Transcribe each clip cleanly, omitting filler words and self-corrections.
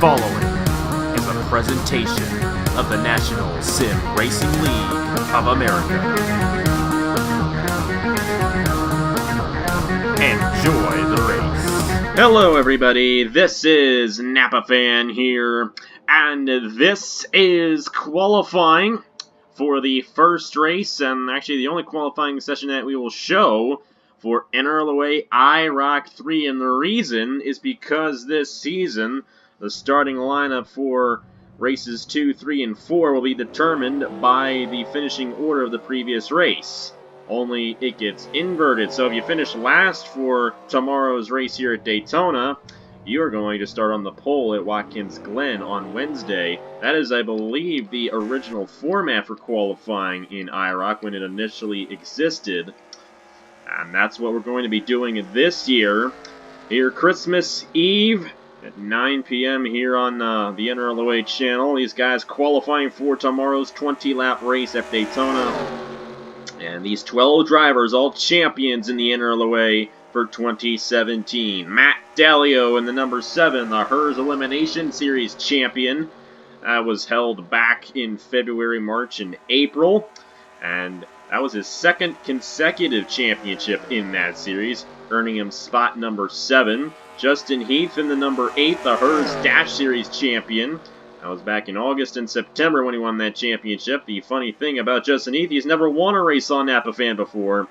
Following is a presentation of the National Sim Racing League of America. Enjoy the race. Hello everybody, this is Napa Fan here, and this is qualifying for the first race, and actually the only qualifying session that we will show for NRLOA IROC III, and the reason is because this season, the starting lineup for races 2, 3, and 4 will be determined by the finishing order of the previous race. Only it gets inverted, so if you finish last for tomorrow's race here at Daytona, you're going to start on the pole at Watkins Glen on Wednesday. That is, I believe, the original format for qualifying in IROC when it initially existed. And that's what we're going to be doing this year. Here, Christmas Eve at 9 p.m. here on the NRLOA channel. These guys qualifying for tomorrow's 20-lap race at Daytona. And these 12 drivers, all champions in the NRLOA for 2017. Matt Dalio in the number 7, the HERS Elimination Series champion. That was held back in February, March, and April. And that was his second consecutive championship in that series, earning him spot number 7. Justin Heath in the number 8, the HERS Dash Series champion. That was back in August and September when he won that championship. The funny thing about Justin Heath, he's never won a race on Napa Fan before.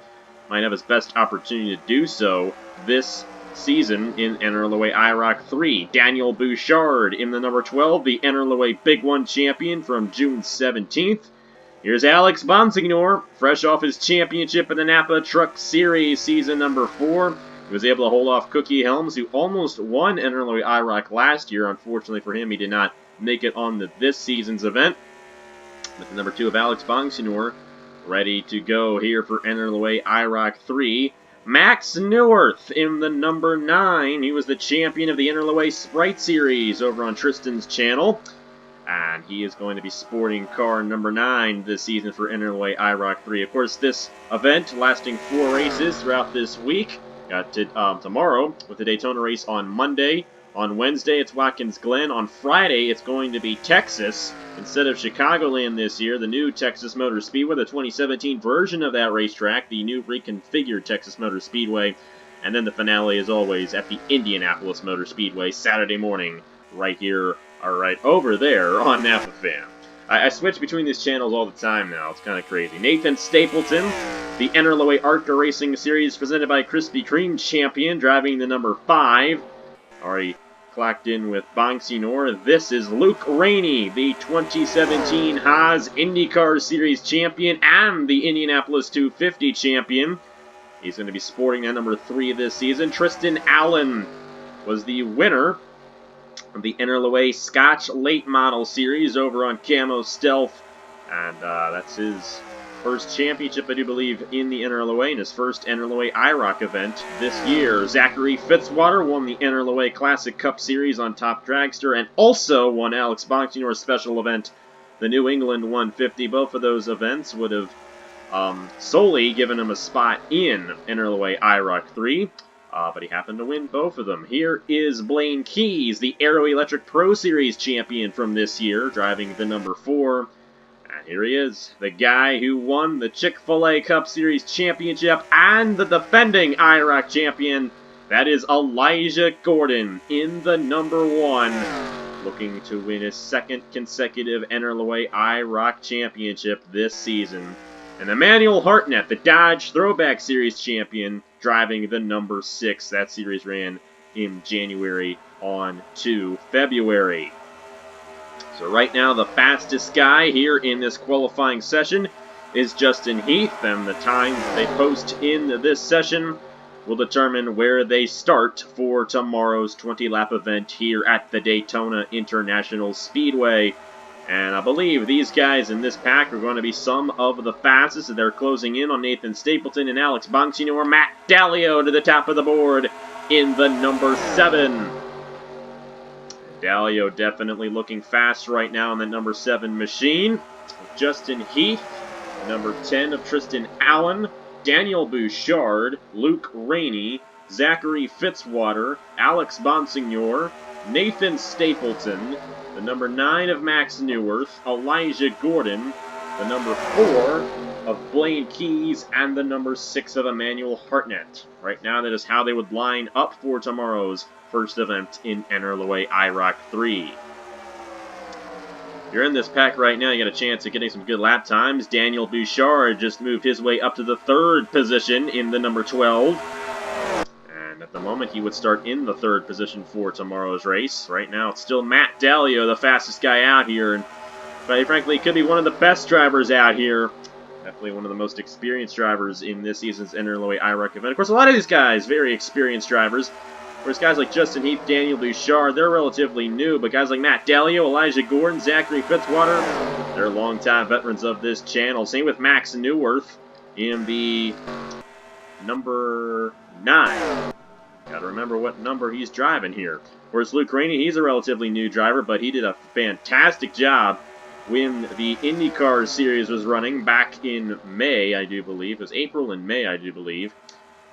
Might have his best opportunity to do so this season in NRLOA IROC III. Daniel Bouchard in the number 12, the NRLOA Big One champion from June 17th. Here's Alex Bonsignor, fresh off his championship in the Napa Truck Series season number 4. He was able to hold off Cookie Helms, who almost won NRLOA IROC last year. Unfortunately for him, he did not make it on this season's event. With the number 2 of Alex Bonsignor ready to go here for NRLOA IROC III. Max Neuwirth in the number 9. He was the champion of the NRLOA Sprite Series over on Tristan's channel. And he is going to be sporting car number 9 this season for NRLOA IROC III. Of course, this event lasting 4 races throughout this week. Got to tomorrow with the Daytona race on Monday. On Wednesday, it's Watkins Glen. On Friday, it's going to be Texas instead of Chicagoland this year. The new Texas Motor Speedway, the 2017 version of that racetrack, the new reconfigured Texas Motor Speedway. And then the finale, as always, at the Indianapolis Motor Speedway Saturday morning, right here, or right over there on Napa Fan. I switch between these channels all the time now. It's kind of crazy. Nathan Stapleton, the NRLOA ARCA Racing Series presented by Krispy Kreme champion, driving the number 5. Already clocked in with Bonsignor. This is Luke Rainey, the 2017 Haas IndyCar Series champion and the Indianapolis 250 champion. He's going to be sporting that number 3 this season. Tristan Allen was the winner of the NRLOA Scotch Late Model Series over on Camo Stealth. And that's his first championship, I do believe, in the NRLOA, and his first NRLOA IROC event this year. Zachary Fitzwater won the NRLOA Classic Cup Series on Top Dragster, and also won Alex Bonsignor's special event, the New England 150. Both of those events would have solely given him a spot in NRLOA IROC III. But he happened to win both of them. Here is Blaine Keys, the Aero Electric Pro Series champion from this year, driving the number 4. And here he is, the guy who won the Chick-fil-A Cup Series championship and the defending IROC champion. That is Elijah Gordon in the number 1, looking to win his second consecutive NRLOA IROC championship this season. And Emmanuel Hartnett, the Dodge Throwback Series champion, driving the number 6. That series ran in January on to February. So right now, the fastest guy here in this qualifying session is Justin Heath, and the time they post in this session will determine where they start for tomorrow's 20-lap event here at the Daytona International Speedway. And I believe these guys in this pack are going to be some of the fastest. They're closing in on Nathan Stapleton and Alex Bonsignor. Matt Dalio to the top of the board in the number 7. Dalio definitely looking fast right now in the number 7 machine. Justin Heath, number 10 of Tristan Allen, Daniel Bouchard, Luke Rainey, Zachary Fitzwater, Alex Bonsignor, Nathan Stapleton, the number 9 of Max Newworth, Elijah Gordon, the number 4 of Blaine Keys, and the number 6 of Emmanuel Hartnett. Right now, that is how they would line up for tomorrow's first event in NRLOA IROC III. If you're in this pack right now, you got a chance of getting some good lap times. Daniel Bouchard just moved his way up to the 3rd position in the number 12. And at the moment, he would start in the 3rd position for tomorrow's race. Right now, it's still Matt Dalio, the fastest guy out here. And quite frankly, could be one of the best drivers out here. Definitely one of the most experienced drivers in this season's NRLOA IROC event. Of course, a lot of these guys, very experienced drivers. Whereas guys like Justin Heath, Daniel Bouchard, they're relatively new. But guys like Matt Dalio, Elijah Gordon, Zachary Fitzwater, they're longtime veterans of this channel. Same with Max Newworth in the number 9. Got to remember what number he's driving here. Whereas Luke Rainey, he's a relatively new driver, but he did a fantastic job when the IndyCar series was running back in May, I do believe. It was April and May, I do believe.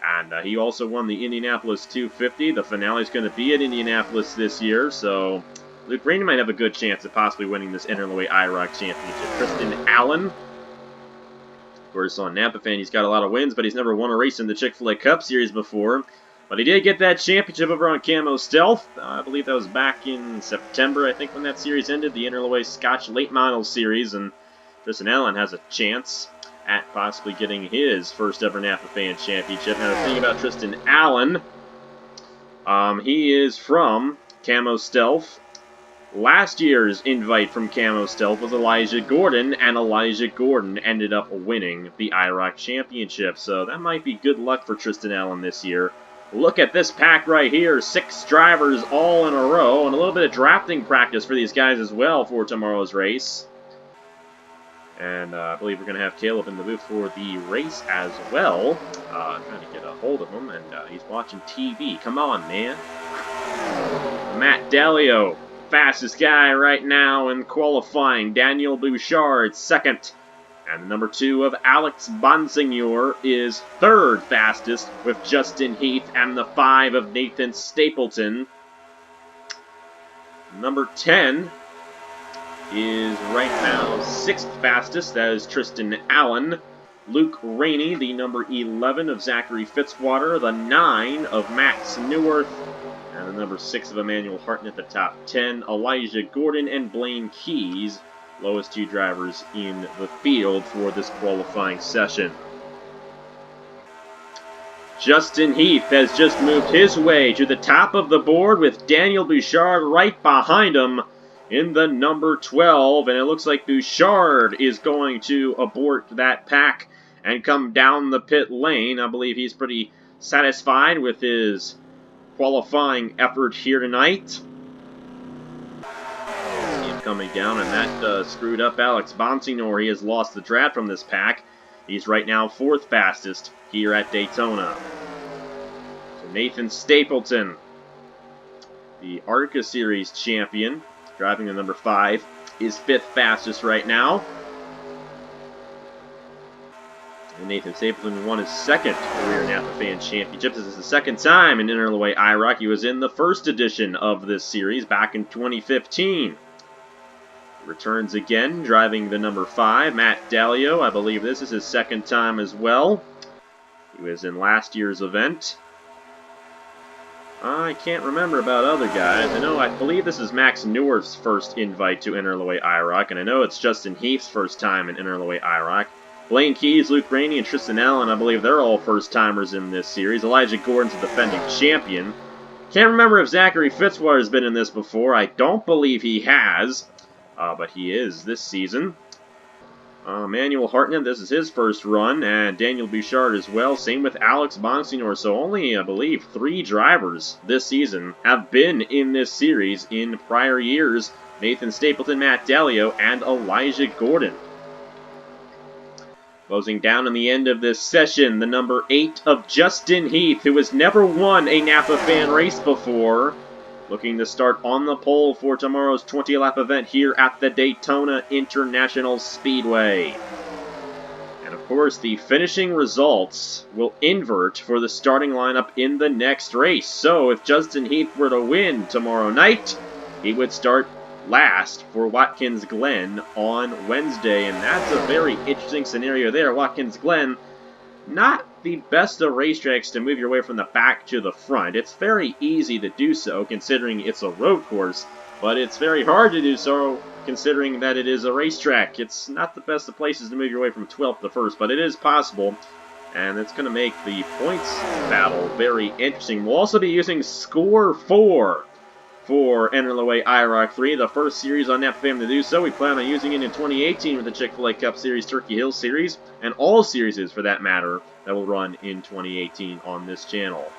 And he also won the Indianapolis 250. The finale is going to be at Indianapolis this year, so Luke Rainey might have a good chance of possibly winning this NRLOA IROC Championship. Tristan Allen, of course, on Napa Fan, he's got a lot of wins, but he's never won a race in the Chick-fil-A Cup Series before. But he did get that championship over on Camo Stealth. I believe that was back in September, I think, when that series ended, the NRLOA Scotch Late Model Series, and Tristan Allen has a chance at possibly getting his first ever Napa Fan Championship. Now, the thing about Tristan Allen, he is from Camo Stealth. Last year's invite from Camo Stealth was Elijah Gordon, and Elijah Gordon ended up winning the IROC Championship. So that might be good luck for Tristan Allen this year. Look at this pack right here. 6 drivers all in a row, and a little bit of drafting practice for these guys as well for tomorrow's race. And I believe we're going to have Caleb in the booth for the race as well. Trying to get a hold of him, and he's watching TV. Come on, man. Matt Dalio, fastest guy right now in qualifying. Daniel Bouchard, 2nd. And the number 2 of Alex Bonsignor is 3rd fastest with Justin Heath, and the 5 of Nathan Stapleton. Number 10 is right now 6th fastest. That is Tristan Allen. Luke Rainey, the number 11 of Zachary Fitzwater, the 9 of Max Newworth, and the number 6 of Emmanuel Hartnett, the top 10. Elijah Gordon and Blaine Keys, lowest 2 drivers in the field for this qualifying session. Justin Heath has just moved his way to the top of the board with Daniel Bouchard right behind him in the number 12. And it looks like Bouchard is going to abort that pack and come down the pit lane. I believe he's pretty satisfied with his qualifying effort here tonight. Coming down, and that screwed up Alex Bonsignor. He has lost the draft from this pack. He's right now 4th fastest here at Daytona. So Nathan Stapleton, the ARCA Series champion, driving the number 5, is 5th fastest right now. And Nathan Stapleton won his 2nd career Napa Fan Championship. This is the 2nd time in NRLOA IROC. He was in the 1st edition of this series back in 2015. Returns again, driving the number 5, Matt Dalio. I believe this is his 2nd time as well. He was in last year's event. I can't remember about other guys. I believe this is Max Newworth's first invite to NRLOA IROC, and I know it's Justin Heath's first time in NRLOA IROC. Blaine Keys, Luke Rainey, and Tristan Allen, I believe they're all first-timers in this series. Elijah Gordon's the defending champion. Can't remember if Zachary Fitzwater has been in this before. I don't believe he has. But he is this season. Emmanuel Hartnett, this is his first run, and Daniel Bouchard as well. Same with Alex Bonsignor. So only, I believe, 3 drivers this season have been in this series in prior years. Nathan Stapleton, Matt Dalio, and Elijah Gordon. Closing down on the end of this session, the number 8 of Justin Heath, who has never won a Napa Fan race before. Looking to start on the pole for tomorrow's 20-lap event here at the Daytona International Speedway. And of course, the finishing results will invert for the starting lineup in the next race. So if Justin Heath were to win tomorrow night, he would start last for Watkins Glen on Wednesday. And that's a very interesting scenario there. Watkins Glen, not the best of racetracks to move your way from the back to the front. It's very easy to do so considering it's a road course, but it's very hard to do so considering that it is a racetrack. It's not the best of places to move your way from 12th to 1st, but it is possible, and it's going to make the points battle very interesting. We'll also be using Score 4 for NRLOA IROC III, the first series on Napa Fam to do so. We plan on using it in 2018 with the Chick-fil-A Cup Series, Turkey Hill Series, and all series, for that matter, that will run in 2018 on this channel.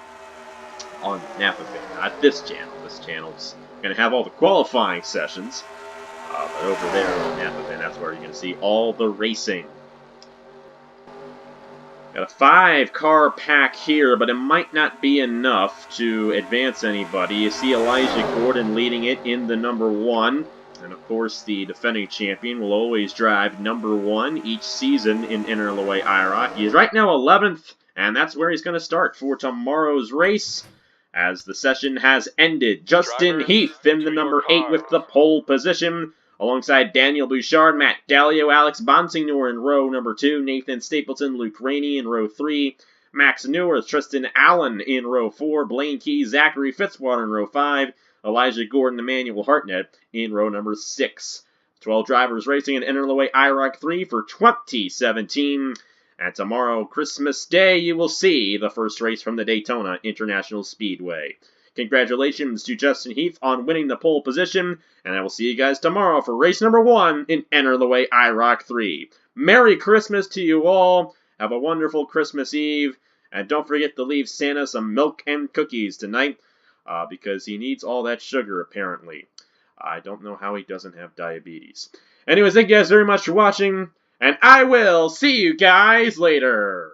On Napa Fam, not this channel. This channel's going to have all the qualifying sessions, but over there on Napa Fam, that's where you're going to see all the racing. Got a 5-car pack here, but it might not be enough to advance anybody. You see Elijah Gordon leading it in the number 1. And of course, the defending champion will always drive number 1 each season in NRLOA IROC. He is right now 11th, and that's where he's going to start for tomorrow's race. As the session has ended, Justin Heath in the number 8 with the pole position, alongside Daniel Bouchard, Matt Dallio, Alex Bonsignor in row number 2, Nathan Stapleton, Luke Rainey in row 3, Max Neuwirth, Tristan Allen in row 4, Blaine Key, Zachary Fitzwater in row 5, Elijah Gordon, Emmanuel Hartnett in row number 6. 12 drivers racing in NRLOA IROC III for 2017. And tomorrow, Christmas Day, you will see the first race from the Daytona International Speedway. Congratulations to Justin Heath on winning the pole position, and I will see you guys tomorrow for race number 1 in NRLOA IROC III. Merry Christmas to you all. Have a wonderful Christmas Eve, and don't forget to leave Santa some milk and cookies tonight, because he needs all that sugar, apparently. I don't know how he doesn't have diabetes. Anyways, thank you guys very much for watching, and I will see you guys later.